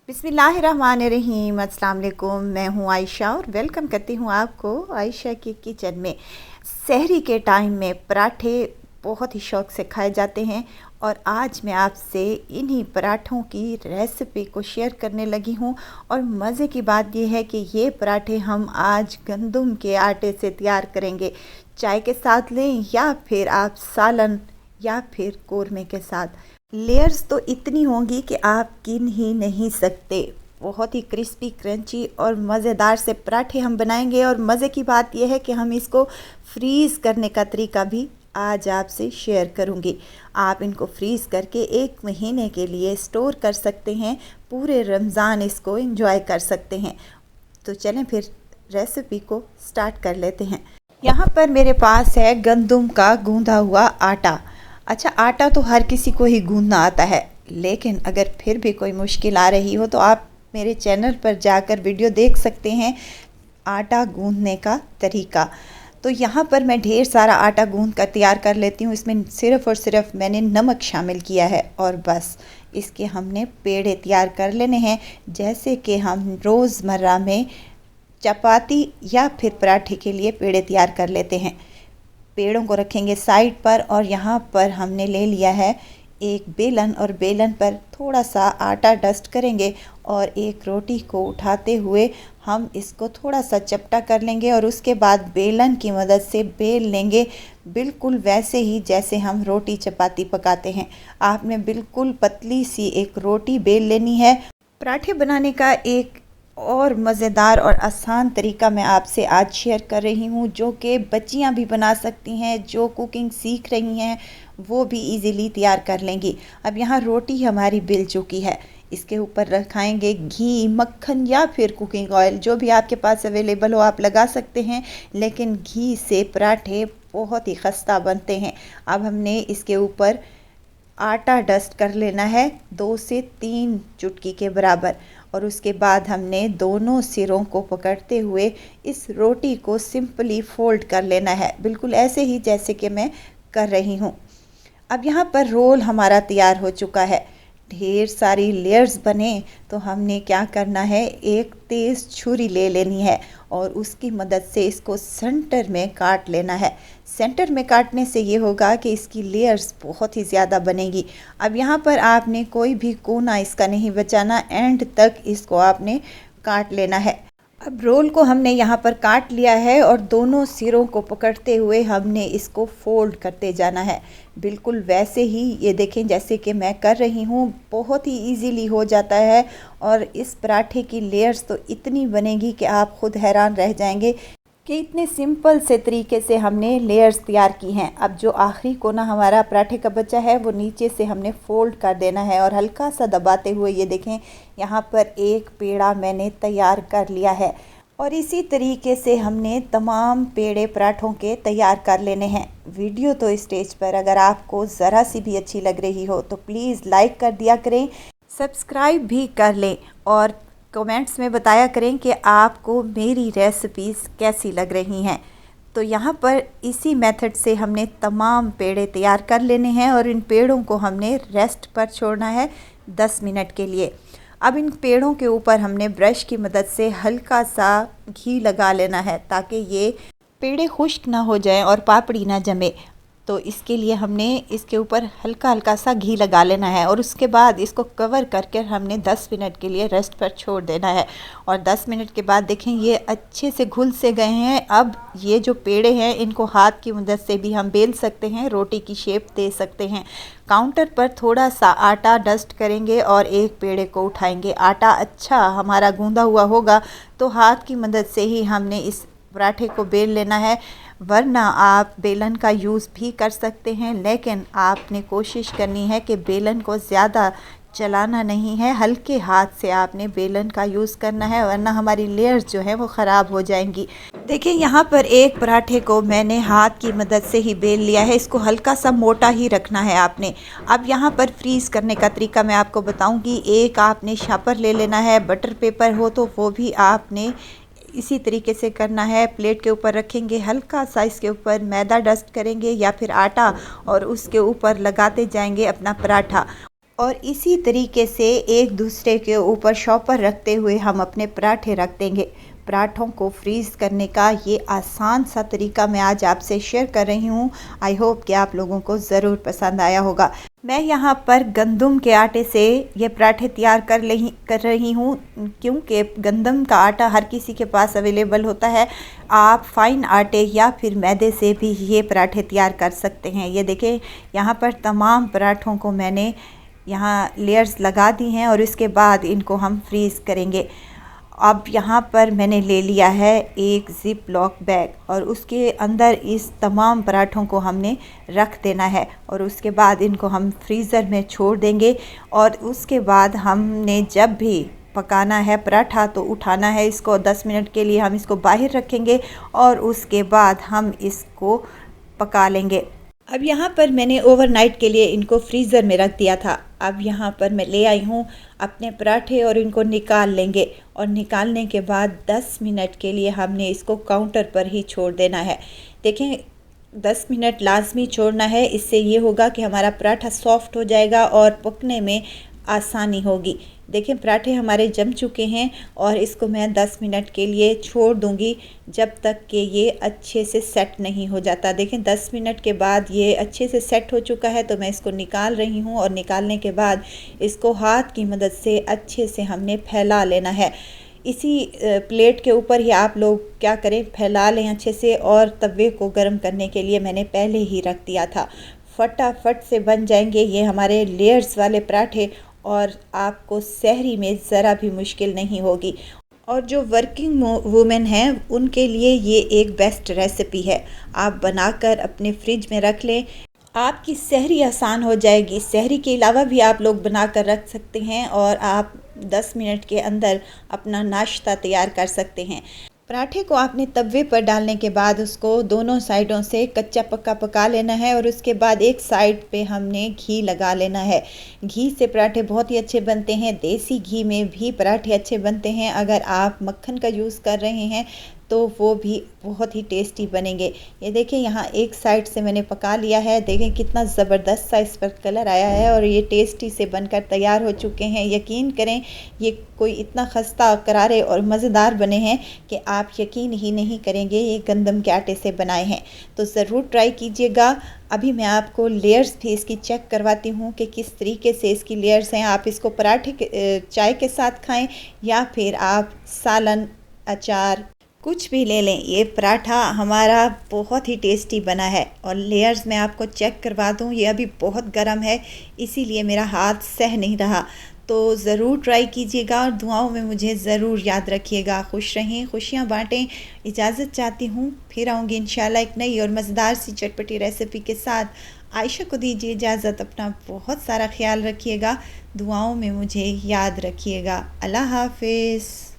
बिस्मिल्लाहिर्रहमानिर्रहीम। अस्सलाम वालेकुम। मैं हूँ आयशा और वेलकम करती हूँ आपको आयशा की किचन में। सहरी के टाइम में पराठे बहुत ही शौक़ से खाए जाते हैं और आज मैं आपसे इन्हीं पराठों की रेसिपी को शेयर करने लगी हूँ। और मज़े की बात यह है कि ये पराठे हम आज गंदम के आटे से तैयार करेंगे। चाय के साथ लें या फिर आप सालन या फिर कोरमे के साथ। लेयर्स तो इतनी होंगी कि आप गिन ही नहीं सकते। बहुत ही क्रिस्पी क्रंची और मज़ेदार से पराठे हम बनाएंगे। और मज़े की बात यह है कि हम इसको फ्रीज़ करने का तरीका भी आज आपसे शेयर करूंगी। आप इनको फ्रीज़ करके 1 महीने के लिए स्टोर कर सकते हैं। पूरे रमज़ान इसको एंजॉय कर सकते हैं। तो चलें फिर रेसिपी को स्टार्ट कर लेते हैं। यहाँ पर मेरे पास है गंदम का गूंदा हुआ आटा। अच्छा, आटा तो हर किसी को ही गूंदना आता है, लेकिन अगर फिर भी कोई मुश्किल आ रही हो तो आप मेरे चैनल पर जाकर वीडियो देख सकते हैं आटा गूंदने का तरीका। तो यहाँ पर मैं ढेर सारा आटा गूंद कर तैयार कर लेती हूँ। इसमें सिर्फ़ और सिर्फ मैंने नमक शामिल किया है और बस इसके हमने पेड़े तैयार कर लेने हैं, जैसे कि हम रोज़मर्रा में चपाती या फिर पराठे के लिए पेड़े तैयार कर लेते हैं। पेड़ों को रखेंगे साइड पर और यहाँ पर हमने ले लिया है एक बेलन और बेलन पर थोड़ा सा आटा डस्ट करेंगे और एक रोटी को उठाते हुए हम इसको थोड़ा सा चपटा कर लेंगे और उसके बाद बेलन की मदद से बेल लेंगे, बिल्कुल वैसे ही जैसे हम रोटी चपाती पकाते हैं। आपने बिल्कुल पतली सी एक रोटी बेल लेनी है। पराठे बनाने का एक और मज़ेदार और आसान तरीका मैं आपसे आज शेयर कर रही हूँ, जो कि बच्चियाँ भी बना सकती हैं। जो कुकिंग सीख रही हैं वो भी इजीली तैयार कर लेंगी। अब यहाँ रोटी हमारी बिल चुकी है, इसके ऊपर रखाएंगे घी, मक्खन या फिर कुकिंग ऑयल, जो भी आपके पास अवेलेबल हो आप लगा सकते हैं, लेकिन घी से पराठे बहुत ही खस्ता बनते हैं। अब हमने इसके ऊपर आटा डस्ट कर लेना है 2 से 3 चुटकी के बराबर और उसके बाद हमने दोनों सिरों को पकड़ते हुए इस रोटी को सिंपली फोल्ड कर लेना है, बिल्कुल ऐसे ही जैसे कि मैं कर रही हूँ। अब यहाँ पर रोल हमारा तैयार हो चुका है। ढेर सारी लेयर्स बने तो हमने क्या करना है, एक तेज़ छुरी ले लेनी है और उसकी मदद से इसको सेंटर में काट लेना है। सेंटर में काटने से ये होगा कि इसकी लेयर्स बहुत ही ज़्यादा बनेगी। अब यहाँ पर आपने कोई भी कोना इसका नहीं बचाना, एंड तक इसको आपने काट लेना है। अब रोल को हमने यहाँ पर काट लिया है और दोनों सिरों को पकड़ते हुए हमने इसको फोल्ड करते जाना है, बिल्कुल वैसे ही ये देखें जैसे कि मैं कर रही हूँ। बहुत ही इजीली हो जाता है और इस पराठे की लेयर्स तो इतनी बनेगी कि आप खुद हैरान रह जाएंगे कि इतने सिंपल से तरीके से हमने लेयर्स तैयार की हैं। अब जो आखिरी कोना हमारा पराठे का बचा है वो नीचे से हमने फोल्ड कर देना है और हल्का सा दबाते हुए ये देखें यहाँ पर एक पेड़ा मैंने तैयार कर लिया है। और इसी तरीके से हमने तमाम पेड़े पराठों के तैयार कर लेने हैं। वीडियो तो इस स्टेज पर अगर आपको ज़रा सी भी अच्छी लग रही हो तो प्लीज़ लाइक कर दिया करें, सब्सक्राइब भी कर लें और कमेंट्स में बताया करें कि आपको मेरी रेसिपीज़ कैसी लग रही हैं। तो यहाँ पर इसी मेथड से हमने तमाम पेड़े तैयार कर लेने हैं और इन पेड़ों को हमने रेस्ट पर छोड़ना है 10 मिनट के लिए। अब इन पेड़ों के ऊपर हमने ब्रश की मदद से हल्का सा घी लगा लेना है ताकि ये पेड़े खुश्क ना हो जाएं और पापड़ी ना जमे। तो इसके लिए हमने इसके ऊपर हल्का हल्का सा घी लगा लेना है और उसके बाद इसको कवर करके हमने 10 मिनट के लिए रेस्ट पर छोड़ देना है। और 10 मिनट के बाद देखें ये अच्छे से घुल से गए हैं। अब ये जो पेड़े हैं इनको हाथ की मदद से भी हम बेल सकते हैं, रोटी की शेप दे सकते हैं। काउंटर पर थोड़ा सा आटा डस्ट करेंगे और एक पेड़े को उठाएंगे। आटा अच्छा हमारा गूंदा हुआ होगा तो हाथ की मदद से ही हमने इस पराठे को बेल लेना है, वरना आप बेलन का यूज़ भी कर सकते हैं, लेकिन आपने कोशिश करनी है कि बेलन को ज़्यादा चलाना नहीं है, हल्के हाथ से आपने बेलन का यूज़ करना है, वरना हमारी लेयर्स जो है वो ख़राब हो जाएंगी। देखिए यहाँ पर एक पराठे को मैंने हाथ की मदद से ही बेल लिया है, इसको हल्का सा मोटा ही रखना है आपने। अब यहाँ पर फ्रीज़ करने का तरीका मैं आपको बताऊँगी। एक आपने शापर ले लेना है, बटर पेपर हो तो वो भी आपने इसी तरीके से करना है। प्लेट के ऊपर रखेंगे, हल्का सा इसके ऊपर मैदा डस्ट करेंगे या फिर आटा और उसके ऊपर लगाते जाएंगे अपना पराठा। और इसी तरीके से एक दूसरे के ऊपर शॉपर रखते हुए हम अपने पराठे रख देंगे। पराठों को फ्रीज़ करने का ये आसान सा तरीका मैं आज आपसे शेयर कर रही हूँ। आई होप कि आप लोगों को ज़रूर पसंद आया होगा। मैं यहाँ पर गंदम के आटे से ये पराठे तैयार कर रही हूँ, क्योंकि गंदम का आटा हर किसी के पास अवेलेबल होता है। आप फाइन आटे या फिर मैदे से भी ये पराठे तैयार कर सकते हैं। ये देखें, यहाँ पर तमाम पराठों को मैंने यहाँ लेयर्स लगा दी हैं और इसके बाद इनको हम फ्रीज़ करेंगे। अब यहाँ पर मैंने ले लिया है एक ज़िप लॉक बैग और उसके अंदर इस तमाम पराठों को हमने रख देना है और उसके बाद इनको हम फ्रीज़र में छोड़ देंगे। और उसके बाद हमने जब भी पकाना है पराठा तो उठाना है इसको, 10 मिनट के लिए हम इसको बाहर रखेंगे और उसके बाद हम इसको पका लेंगे। अब यहाँ पर मैंने ओवरनाइट के लिए इनको फ्रीज़र में रख दिया था। अब यहाँ पर मैं ले आई हूँ अपने पराठे और इनको निकाल लेंगे और निकालने के बाद 10 मिनट के लिए हमने इसको काउंटर पर ही छोड़ देना है। देखें, 10 मिनट लाजमी छोड़ना है, इससे ये होगा कि हमारा पराठा सॉफ्ट हो जाएगा और पकने में आसानी होगी। देखें, पराठे हमारे जम चुके हैं और इसको मैं 10 मिनट के लिए छोड़ दूंगी जब तक कि ये अच्छे से सेट नहीं हो जाता। देखें, 10 मिनट के बाद ये अच्छे से सेट हो चुका है तो मैं इसको निकाल रही हूँ और निकालने के बाद इसको हाथ की मदद से अच्छे से हमने फैला लेना है। इसी प्लेट के ऊपर ही आप लोग क्या करें, फैला लें अच्छे से। और तवे को गर्म करने के लिए मैंने पहले ही रख दिया था। फटाफट से बन जाएंगे ये हमारे लेयर्स वाले पराठे और आपको सहरी में ज़रा भी मुश्किल नहीं होगी। और जो वर्किंग वुमेन हैं उनके लिए ये एक बेस्ट रेसिपी है। आप बनाकर अपने फ्रिज में रख लें, आपकी सहरी आसान हो जाएगी। सहरी के अलावा भी आप लोग बनाकर रख सकते हैं और आप 10 मिनट के अंदर अपना नाश्ता तैयार कर सकते हैं। पराठे को आपने तवे पर डालने के बाद उसको दोनों साइडों से कच्चा पक्का पका लेना है और उसके बाद एक साइड पे हमने घी लगा लेना है। घी से पराठे बहुत ही अच्छे बनते हैं, देसी घी में भी पराठे अच्छे बनते हैं। अगर आप मक्खन का यूज़ कर रहे हैं तो वो भी बहुत ही टेस्टी बनेंगे। ये देखें, यहाँ एक साइड से मैंने पका लिया है। देखें कितना ज़बरदस्त सा इस पर कलर आया है और ये टेस्टी से बनकर तैयार हो चुके हैं। यकीन करें, ये कोई इतना खस्ता, करारे और मज़ेदार बने हैं कि आप यकीन ही नहीं करेंगे ये गंदम के आटे से बनाए हैं। तो ज़रूर ट्राई कीजिएगा। अभी मैं आपको लेयर्स भी इसकी चेक करवाती हूँ कि किस तरीके से इसकी लेयर्स हैं। आप इसको पराठे चाय के साथ खाएँ या फिर आप सालन, अचार कुछ भी ले लें। ये पराठा हमारा बहुत ही टेस्टी बना है। और लेयर्स मैं आपको चेक करवा दूँ, ये अभी बहुत गर्म है इसीलिए मेरा हाथ सह नहीं रहा। तो ज़रूर ट्राई कीजिएगा और दुआओं में मुझे ज़रूर याद रखिएगा। खुश रहें, खुशियाँ बांटें। इजाज़त चाहती हूँ, फिर आऊँगी इंशाल्लाह एक नई और मज़ेदार सी चटपटी रेसिपी के साथ। आयशा को दीजिए इजाज़त। अपना बहुत सारा ख्याल रखिएगा, दुआओं में मुझे याद रखिएगा। अल्लाह हाफिज़।